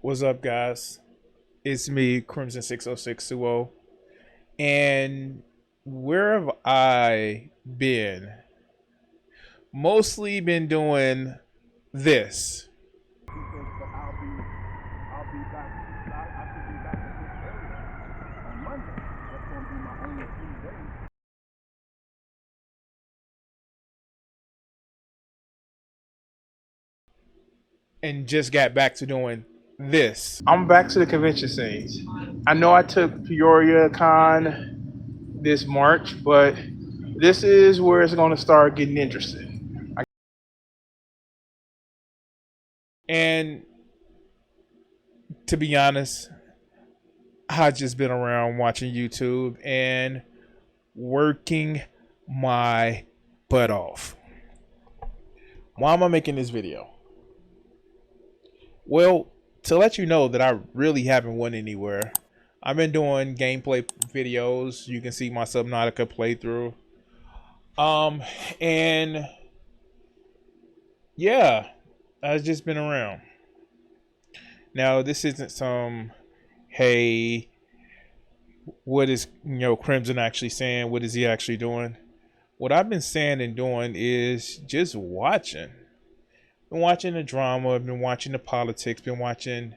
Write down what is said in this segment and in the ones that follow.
What's up, guys? It's me, Crimson 60620. And where have I been? Mostly been doing this. But I'll be back. I should be back at this area on Monday. That's going to be my only 3 days. And just got back to doing this. I'm back to the convention scenes. I know I took Peoria Con this March, but this is where it's going to start getting interesting. And to be honest, I've just been around watching YouTube and working my butt off. Why am I making this video? Well, to let you know that I really haven't went anywhere. I've been doing gameplay videos. You can see my Subnautica playthrough. And yeah, I've just been around. Now, this isn't some, hey, what is, Crimson actually saying? What is he actually doing? What I've been saying and doing is just watching. Been watching the drama, been watching the politics, been watching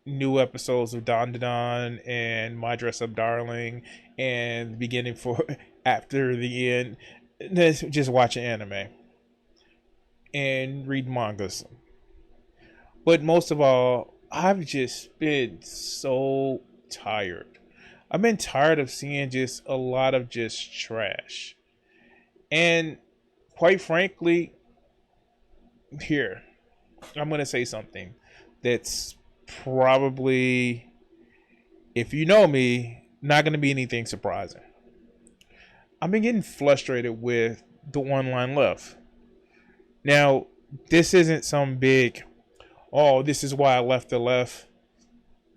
new episodes of Don Don and My Dress Up Darling and the beginning for after the end. Then just watching anime and read mangas. But most of all, I've just been so tired. I've been tired of seeing just a lot of just trash. And quite frankly, here, I'm going to say something that's probably, if you know me, not going to be anything surprising. I've been getting frustrated with the online left. Now, this isn't some big, oh, this is why I left the left.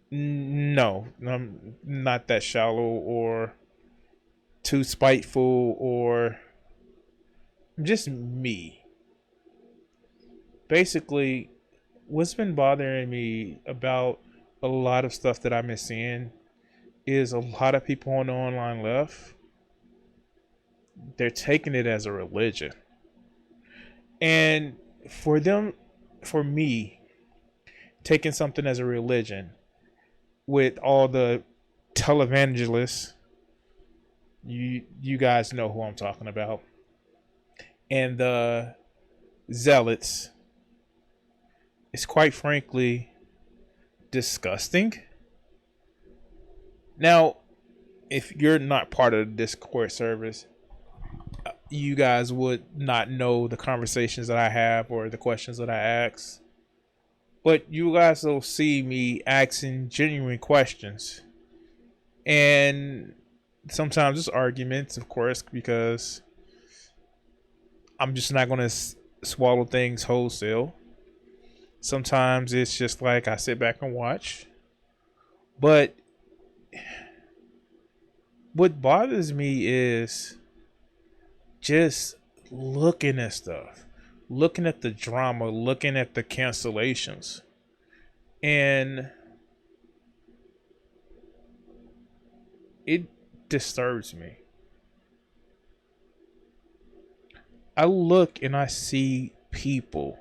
No, I'm not that shallow or too spiteful or just me. Basically, what's been bothering me about a lot of stuff that I've been seeing is a lot of people on the online left, they're taking it as a religion. And for them, for me, taking something as a religion with all the televangelists, you guys know who I'm talking about, and the zealots, is quite frankly disgusting. Now, if you're not part of the Discord service, you guys would not know the conversations that I have or the questions that I ask. But you guys will see me asking genuine questions. And sometimes it's arguments, of course, because I'm just not going to swallow things wholesale. Sometimes it's just like I sit back and watch. But what bothers me is just looking at stuff, looking at the drama, looking at the cancellations. And it disturbs me. I look and I see people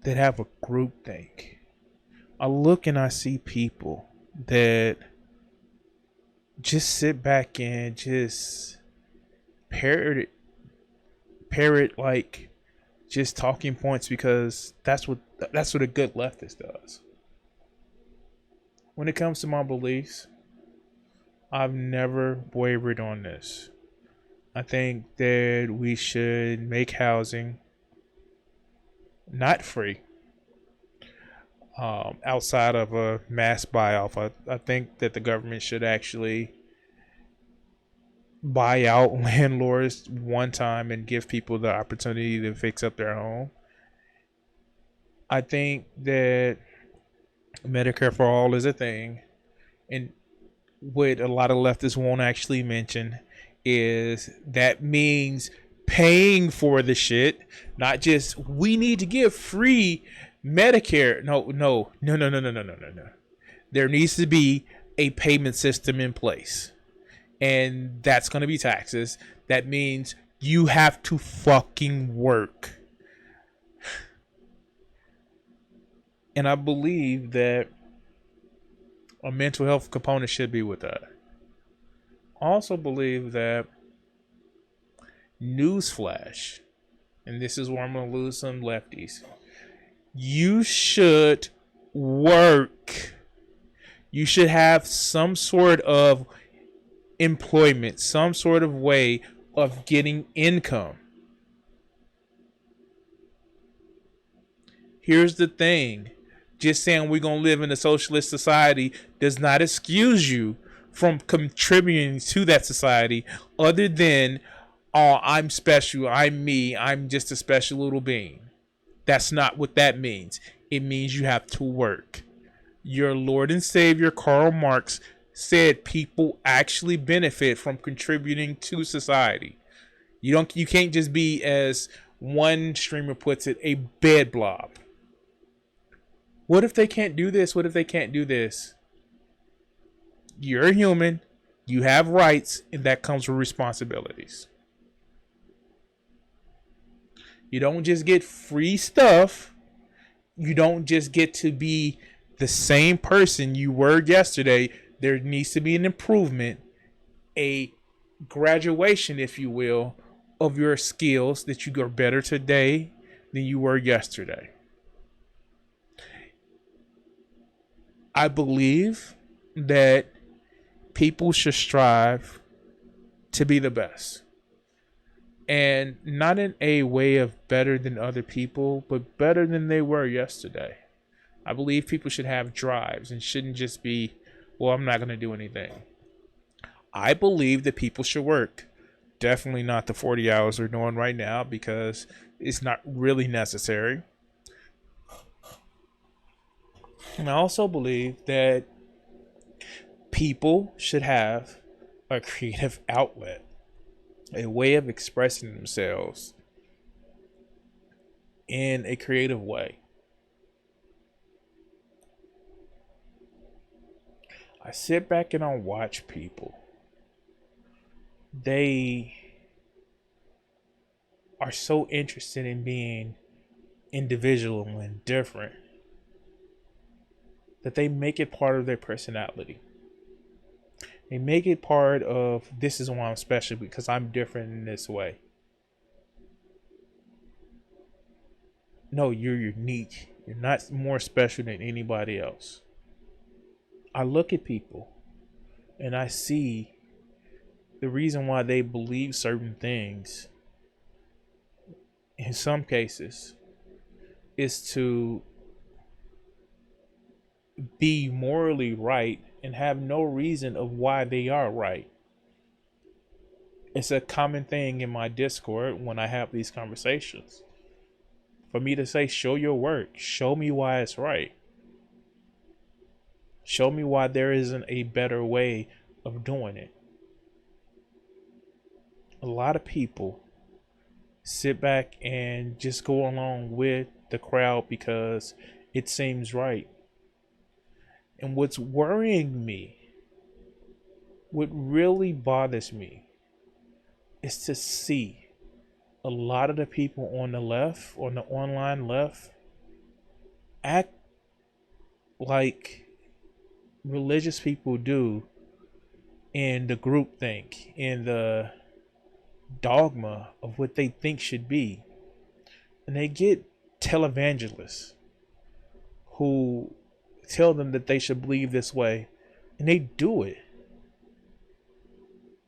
that have a group think. I look and I see people that just sit back and just parrot like just talking points because that's what a good leftist does. When it comes to my beliefs, I've never wavered on this. I think that we should make housing not free. Outside of a mass buy-off, I think that the government should actually buy out landlords one time and give people the opportunity to fix up their home. I think that Medicare for all is a thing, and what a lot of leftists won't actually mention is that means paying for the shit, not just we need to give free Medicare. No. There needs to be a payment system in place, and that's going to be taxes. That means you have to fucking work. And I believe that a mental health component should be with that. I also believe that newsflash, and this is where I'm going to lose some lefties. You should work. You should have some sort of employment, some sort of way of getting income. Here's the thing. Just saying we're going to live in a socialist society does not excuse you from contributing to that society, other than, oh, I'm special, I'm me, I'm just a special little being. That's not what that means. It means you have to work. Your Lord and Savior Karl Marx said people actually benefit from contributing to society. You can't just be, as one streamer puts it, a bed blob. What if they can't do this? What if they can't do this? You're a human. You have rights, and that comes with responsibilities. You don't just get free stuff. You don't just get to be the same person you were yesterday. There needs to be an improvement, a graduation, if you will, of your skills, that you are better today than you were yesterday. I believe that people should strive to be the best. And not in a way of better than other people, but better than they were yesterday. I believe people should have drives and shouldn't just be, well, I'm not going to do anything. I believe that people should work. Definitely not the 40 hours they're doing right now, because it's not really necessary. And I also believe that people should have a creative outlet, a way of expressing themselves in a creative way. I sit back and I watch people. They are so interested in being individual and different that they make it part of their personality. They make it part of, this is why I'm special, because I'm different in this way. No, you're unique. You're not more special than anybody else. I look at people and I see the reason why they believe certain things, in some cases, is to be morally right and have no reason of why they are right. It's a common thing in my Discord when I have these conversations, for me to say, show your work, show me why it's right, show me why there isn't a better way of doing it. A lot of people sit back and just go along with the crowd because it seems right. And what's worrying me, what really bothers me, is to see a lot of the people on the left, on the online left, act like religious people do in the groupthink, in the dogma of what they think should be. And they get televangelists who tell them that they should believe this way, and they do it,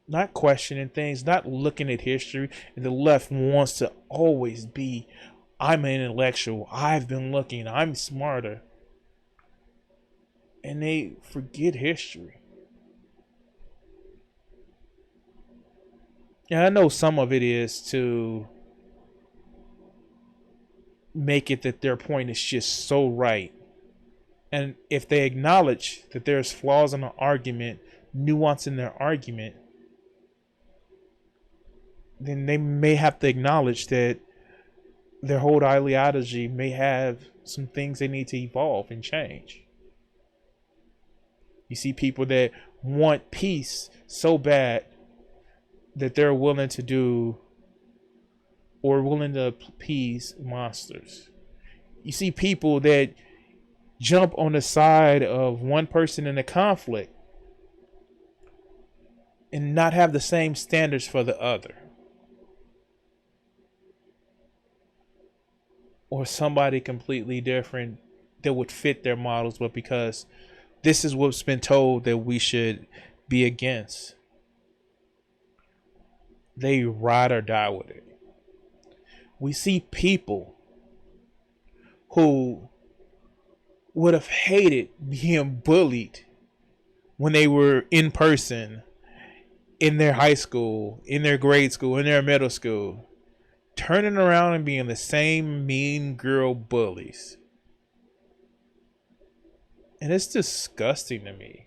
not questioning things, not looking at history. And the left wants to always be, I'm an intellectual, I've been looking, I'm smarter, and they forget history. And I know some of it is to make it that their point is just so right. And if they acknowledge that there's flaws in the argument, nuance in their argument, then they may have to acknowledge that their whole ideology may have some things they need to evolve and change. You see people that want peace so bad that they're willing to do or willing to appease monsters. You see people that jump on the side of one person in a conflict and not have the same standards for the other. Or somebody completely different that would fit their models, but because this is what's been told that we should be against, they ride or die with it. We see people who would have hated being bullied when they were in person in their high school, in their grade school, in their middle school, turning around and being the same mean girl bullies. And it's disgusting to me.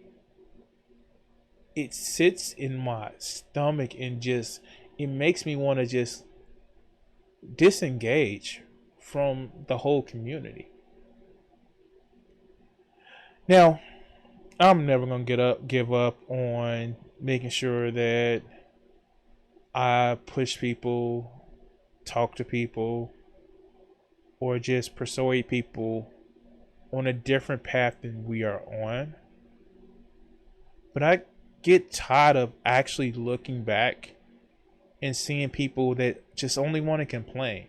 It sits in my stomach and just, it makes me want to just disengage from the whole community. Now, I'm never going to give up on making sure that I push people, talk to people, or just persuade people on a different path than we are on. But I get tired of actually looking back and seeing people that just only want to complain.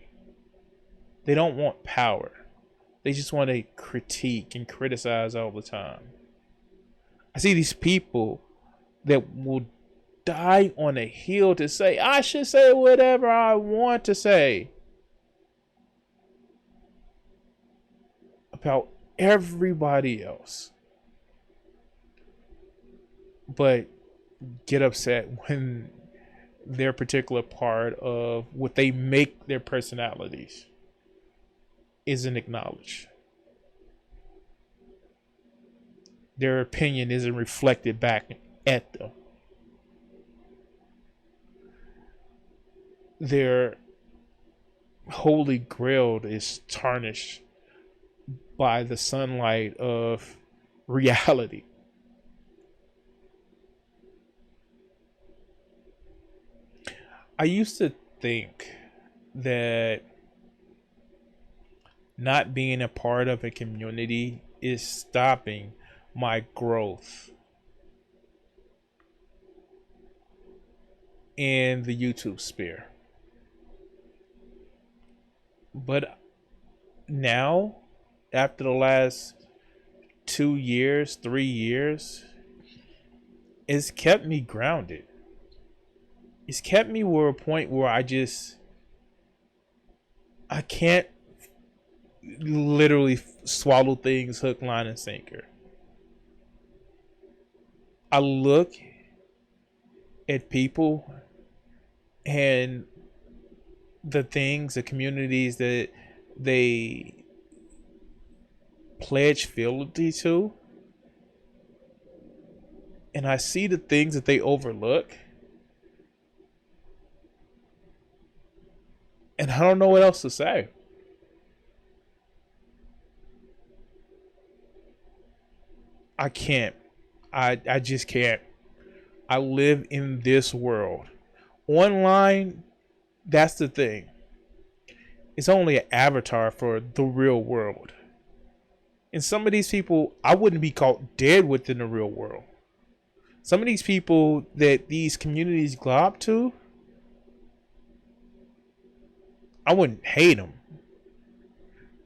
They don't want power. They just want to critique and criticize all the time. I see these people that will die on a hill to say, I should say whatever I want to say about everybody else, but get upset when their particular part of what they make their personalities isn't acknowledged. Their opinion isn't reflected back at them. Their holy grail is tarnished by the sunlight of reality. I used to think that not being a part of a community is stopping my growth in the YouTube sphere. But now, after the last 2 years, 3 years, it's kept me grounded. It's kept me to a point where I can't literally swallow things hook, line, and sinker. I look at people and the things, the communities that they pledge fealty to, and I see the things that they overlook, and I don't know what else to say. I can't. I just can't. I live in this world. Online, that's the thing. It's only an avatar for the real world. And some of these people, I wouldn't be caught dead within the real world. Some of these people that these communities glob to, I wouldn't hate them.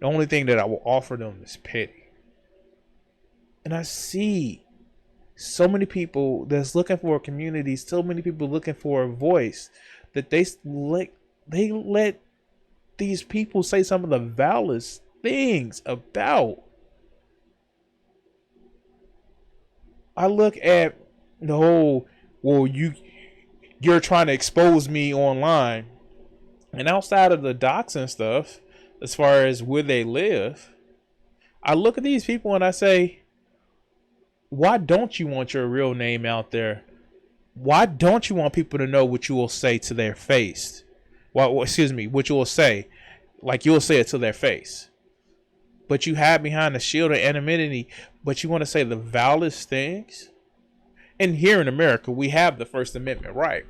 The only thing that I will offer them is pity. And I see so many people that's looking for a community, so many people looking for a voice, that they let these people say some of the vilest things about. I look at the whole, well, you're trying to expose me online, and outside of the docs and stuff, as far as where they live, I look at these people and I say, why don't you want your real name out there Why don't you want people to know what you will say to their face? Well, excuse me, what you will say, like you will say it to their face. But you hide behind the shield of anonymity, but you want to say the vilest things? And here in America, we have the First Amendment, right?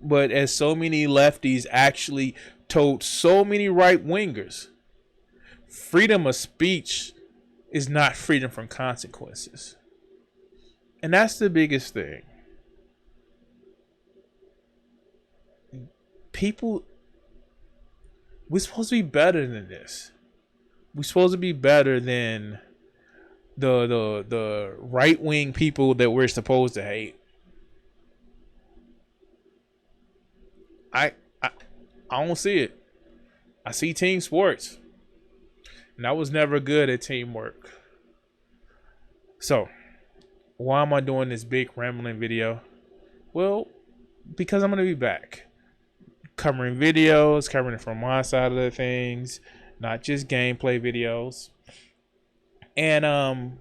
But as so many lefties actually told so many right wingers, freedom of speech is not freedom from consequences. And that's the biggest thing. People, we're supposed to be better than this. We're supposed to be better than the right wing people that we're supposed to hate. I don't see it. I see team sports, and I was never good at teamwork. So, why am I doing this big rambling video? Well, because I'm gonna be back, covering videos, covering it from my side of the things, not just gameplay videos. And I'm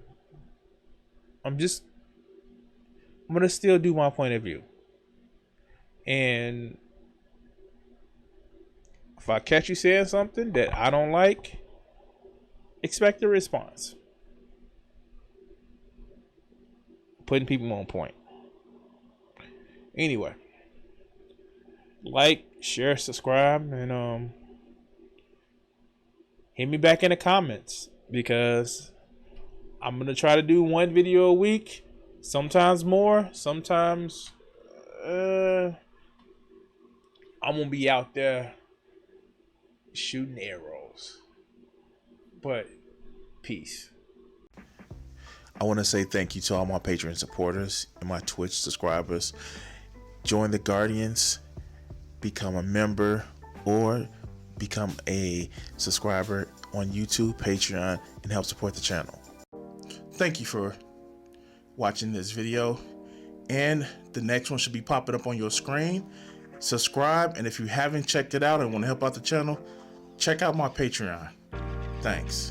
gonna still do my point of view. And if I catch you saying something that I don't like, expect a response. Putting people on point. Anyway, like, share, subscribe, and hit me back in the comments, because I'm gonna try to do one video a week, sometimes more, sometimes I'm gonna be out there shooting arrows. But peace. I want to say thank you to all my Patreon supporters and my Twitch subscribers. Join the Guardians, become a member, or become a subscriber on YouTube, Patreon, and help support the channel. Thank you for watching this video, and the next one should be popping up on your screen. Subscribe, and if you haven't checked it out and want to help out the channel, check out my Patreon. Thanks.